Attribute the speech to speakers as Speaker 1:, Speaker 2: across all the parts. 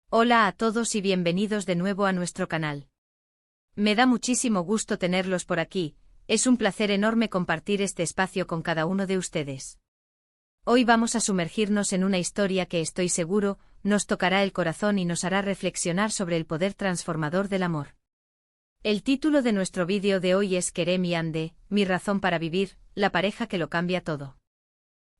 Speaker 1: Hola a todos y bienvenidos de nuevo a nuestro canal. Me da muchísimo gusto tenerlos por aquí, es un placer enorme compartir este espacio con cada uno de ustedes. Hoy vamos a sumergirnos en una historia que estoy seguro, nos tocará el corazón y nos hará reflexionar sobre el poder transformador del amor. El título de nuestro vídeo de hoy es Kerem y Hande, mi razón para vivir, la pareja que lo cambia todo.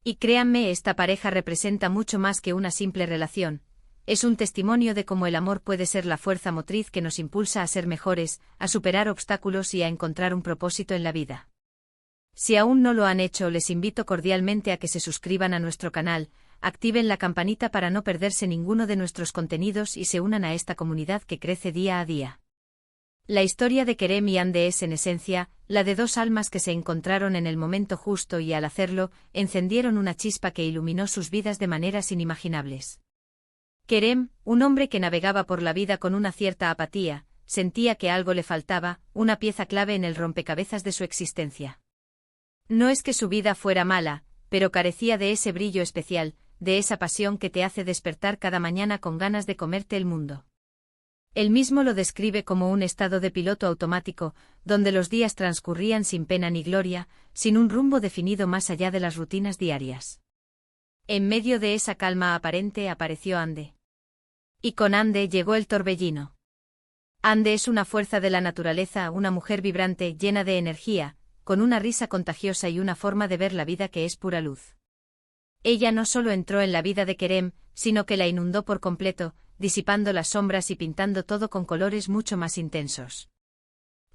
Speaker 1: Y créanme, esta pareja representa mucho más que una simple relación. Es un testimonio de cómo el amor puede ser la fuerza motriz que nos impulsa a ser mejores, a superar obstáculos y a encontrar un propósito en la vida. Si aún no lo han hecho, les invito cordialmente a que se suscriban a nuestro canal, activen la campanita para no perderse ninguno de nuestros contenidos y se unan a esta comunidad que crece día a día. La historia de Kerem y Hande es, en esencia, la de dos almas que se encontraron en el momento justo y, al hacerlo, encendieron una chispa que iluminó sus vidas de maneras inimaginables. Kerem, un hombre que navegaba por la vida con una cierta apatía, sentía que algo le faltaba, una pieza clave en el rompecabezas de su existencia. No es que su vida fuera mala, pero carecía de ese brillo especial, de esa pasión que te hace despertar cada mañana con ganas de comerte el mundo. Él mismo lo describe como un estado de piloto automático, donde los días transcurrían sin pena ni gloria, sin un rumbo definido más allá de las rutinas diarias. En medio de esa calma aparente apareció Hande. Y con Hande llegó el torbellino. Hande es una fuerza de la naturaleza, una mujer vibrante, llena de energía, con una risa contagiosa y una forma de ver la vida que es pura luz. Ella no solo entró en la vida de Kerem, sino que la inundó por completo, disipando las sombras y pintando todo con colores mucho más intensos.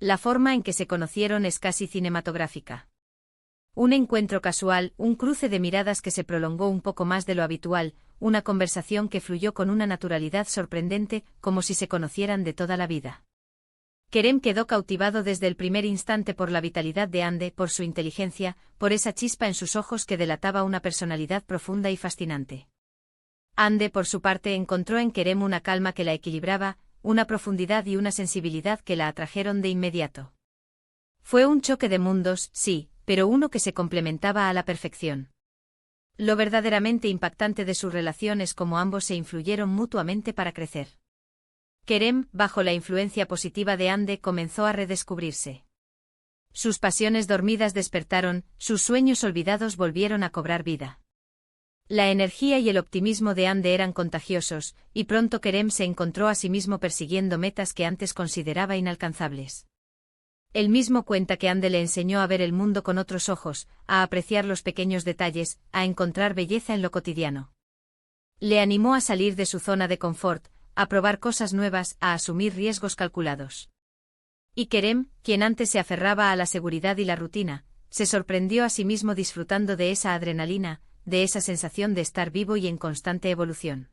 Speaker 1: La forma en que se conocieron es casi cinematográfica. Un encuentro casual, un cruce de miradas que se prolongó un poco más de lo habitual, una conversación que fluyó con una naturalidad sorprendente, como si se conocieran de toda la vida. Kerem quedó cautivado desde el primer instante por la vitalidad de Hande, por su inteligencia, por esa chispa en sus ojos que delataba una personalidad profunda y fascinante. Hande, por su parte, encontró en Kerem una calma que la equilibraba, una profundidad y una sensibilidad que la atrajeron de inmediato. Fue un choque de mundos, sí, pero uno que se complementaba a la perfección. Lo verdaderamente impactante de su relación es cómo ambos se influyeron mutuamente para crecer. Kerem, bajo la influencia positiva de Hande, comenzó a redescubrirse. Sus pasiones dormidas despertaron, sus sueños olvidados volvieron a cobrar vida. La energía y el optimismo de Hande eran contagiosos, y pronto Kerem se encontró a sí mismo persiguiendo metas que antes consideraba inalcanzables. Él mismo cuenta que Hande le enseñó a ver el mundo con otros ojos, a apreciar los pequeños detalles, a encontrar belleza en lo cotidiano. Le animó a salir de su zona de confort, a probar cosas nuevas, a asumir riesgos calculados. Y Kerem, quien antes se aferraba a la seguridad y la rutina, se sorprendió a sí mismo disfrutando de esa adrenalina, de esa sensación de estar vivo y en constante evolución.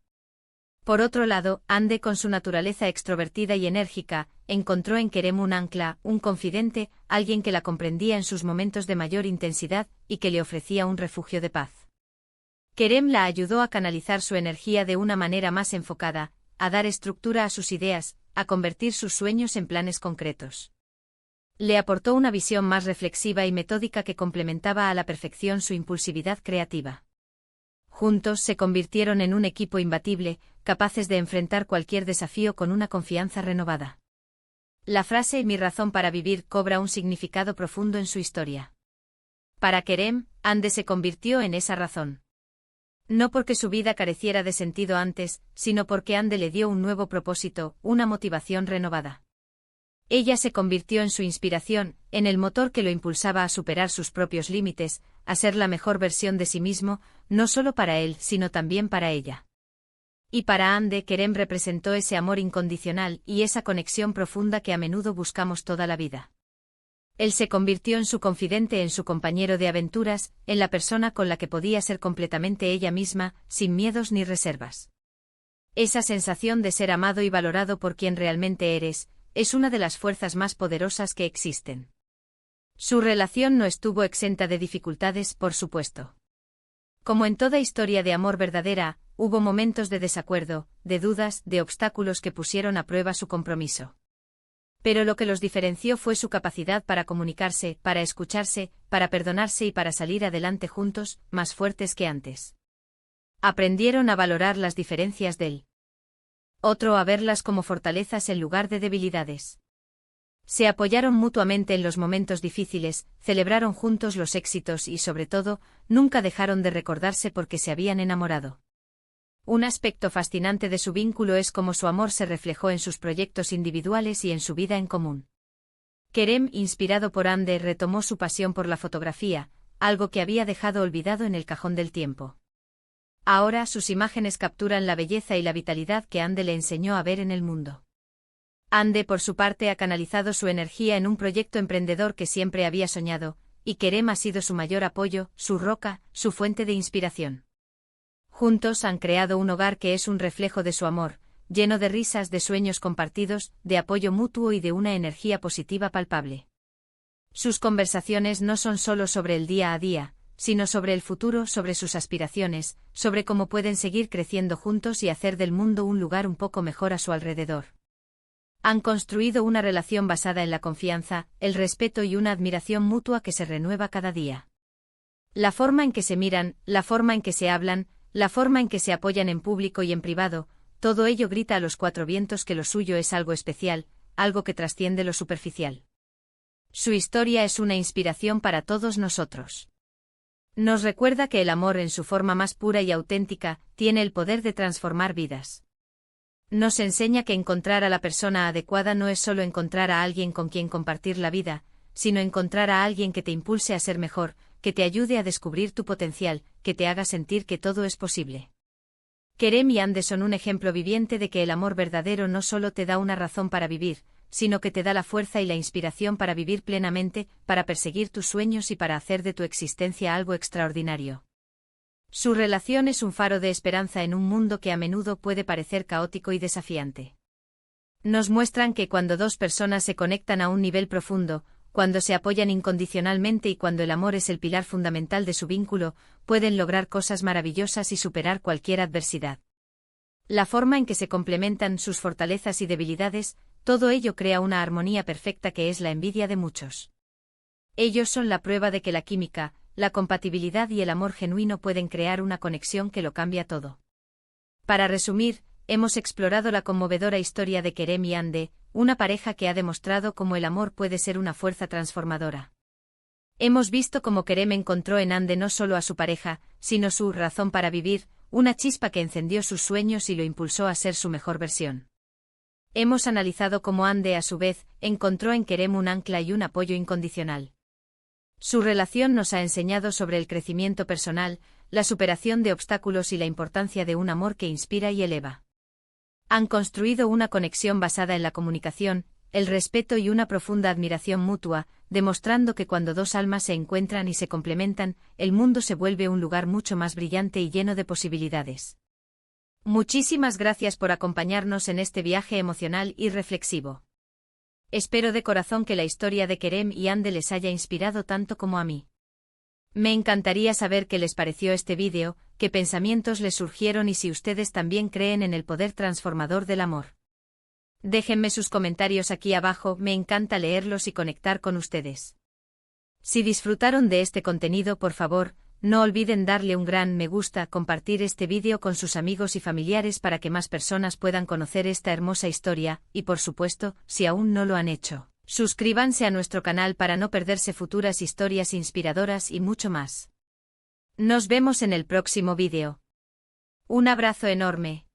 Speaker 1: Por otro lado, Hande, con su naturaleza extrovertida y enérgica, encontró en Kerem un ancla, un confidente, alguien que la comprendía en sus momentos de mayor intensidad y que le ofrecía un refugio de paz. Kerem la ayudó a canalizar su energía de una manera más enfocada, a dar estructura a sus ideas, a convertir sus sueños en planes concretos. Le aportó una visión más reflexiva y metódica que complementaba a la perfección su impulsividad creativa. Juntos se convirtieron en un equipo imbatible, capaces de enfrentar cualquier desafío con una confianza renovada. La frase "mi razón para vivir" cobra un significado profundo en su historia. Para Kerem, Hande se convirtió en esa razón. No porque su vida careciera de sentido antes, sino porque Hande le dio un nuevo propósito, una motivación renovada. Ella se convirtió en su inspiración, en el motor que lo impulsaba a superar sus propios límites, a ser la mejor versión de sí mismo, no solo para él, sino también para ella. Y para Hande, Kerem representó ese amor incondicional y esa conexión profunda que a menudo buscamos toda la vida. Él se convirtió en su confidente, en su compañero de aventuras, en la persona con la que podía ser completamente ella misma, sin miedos ni reservas. Esa sensación de ser amado y valorado por quien realmente eres, es una de las fuerzas más poderosas que existen. Su relación no estuvo exenta de dificultades, por supuesto. Como en toda historia de amor verdadera, hubo momentos de desacuerdo, de dudas, de obstáculos que pusieron a prueba su compromiso. Pero lo que los diferenció fue su capacidad para comunicarse, para escucharse, para perdonarse y para salir adelante juntos, más fuertes que antes. Aprendieron a valorar las diferencias de él. Otro a verlas como fortalezas en lugar de debilidades. Se apoyaron mutuamente en los momentos difíciles, celebraron juntos los éxitos y, sobre todo, nunca dejaron de recordarse porque se habían enamorado. Un aspecto fascinante de su vínculo es cómo su amor se reflejó en sus proyectos individuales y en su vida en común. Kerem, inspirado por Hande, retomó su pasión por la fotografía, algo que había dejado olvidado en el cajón del tiempo. Ahora sus imágenes capturan la belleza y la vitalidad que Hande le enseñó a ver en el mundo. Hande, por su parte, ha canalizado su energía en un proyecto emprendedor que siempre había soñado, y Kerem ha sido su mayor apoyo, su roca, su fuente de inspiración. Juntos han creado un hogar que es un reflejo de su amor, lleno de risas, de sueños compartidos, de apoyo mutuo y de una energía positiva palpable. Sus conversaciones no son solo sobre el día a día, sino sobre el futuro, sobre sus aspiraciones, sobre cómo pueden seguir creciendo juntos y hacer del mundo un lugar un poco mejor a su alrededor. Han construido una relación basada en la confianza, el respeto y una admiración mutua que se renueva cada día. La forma en que se miran, la forma en que se hablan, la forma en que se apoyan en público y en privado, todo ello grita a los cuatro vientos que lo suyo es algo especial, algo que trasciende lo superficial. Su historia es una inspiración para todos nosotros. Nos recuerda que el amor en su forma más pura y auténtica tiene el poder de transformar vidas. Nos enseña que encontrar a la persona adecuada no es solo encontrar a alguien con quien compartir la vida, sino encontrar a alguien que te impulse a ser mejor, que te ayude a descubrir tu potencial, que te haga sentir que todo es posible. Kerem y Hande son un ejemplo viviente de que el amor verdadero no solo te da una razón para vivir, sino que te da la fuerza y la inspiración para vivir plenamente, para perseguir tus sueños y para hacer de tu existencia algo extraordinario. Su relación es un faro de esperanza en un mundo que a menudo puede parecer caótico y desafiante. Nos muestran que cuando dos personas se conectan a un nivel profundo, cuando se apoyan incondicionalmente y cuando el amor es el pilar fundamental de su vínculo, pueden lograr cosas maravillosas y superar cualquier adversidad. La forma en que se complementan sus fortalezas y debilidades, todo ello crea una armonía perfecta que es la envidia de muchos. Ellos son la prueba de que la química, la compatibilidad y el amor genuino pueden crear una conexión que lo cambia todo. Para resumir, hemos explorado la conmovedora historia de Kerem y Hande, una pareja que ha demostrado cómo el amor puede ser una fuerza transformadora. Hemos visto cómo Kerem encontró en Hande no solo a su pareja, sino su razón para vivir, una chispa que encendió sus sueños y lo impulsó a ser su mejor versión. Hemos analizado cómo Hande, a su vez, encontró en Kerem un ancla y un apoyo incondicional. Su relación nos ha enseñado sobre el crecimiento personal, la superación de obstáculos y la importancia de un amor que inspira y eleva. Han construido una conexión basada en la comunicación, el respeto y una profunda admiración mutua, demostrando que cuando dos almas se encuentran y se complementan, el mundo se vuelve un lugar mucho más brillante y lleno de posibilidades. Muchísimas gracias por acompañarnos en este viaje emocional y reflexivo. Espero de corazón que la historia de Kerem y Hande les haya inspirado tanto como a mí. Me encantaría saber qué les pareció este vídeo, qué pensamientos les surgieron y si ustedes también creen en el poder transformador del amor. Déjenme sus comentarios aquí abajo, me encanta leerlos y conectar con ustedes. Si disfrutaron de este contenido, por favor, no olviden darle un gran me gusta, compartir este vídeo con sus amigos y familiares para que más personas puedan conocer esta hermosa historia, y por supuesto, si aún no lo han hecho, suscríbanse a nuestro canal para no perderse futuras historias inspiradoras y mucho más. Nos vemos en el próximo vídeo. Un abrazo enorme.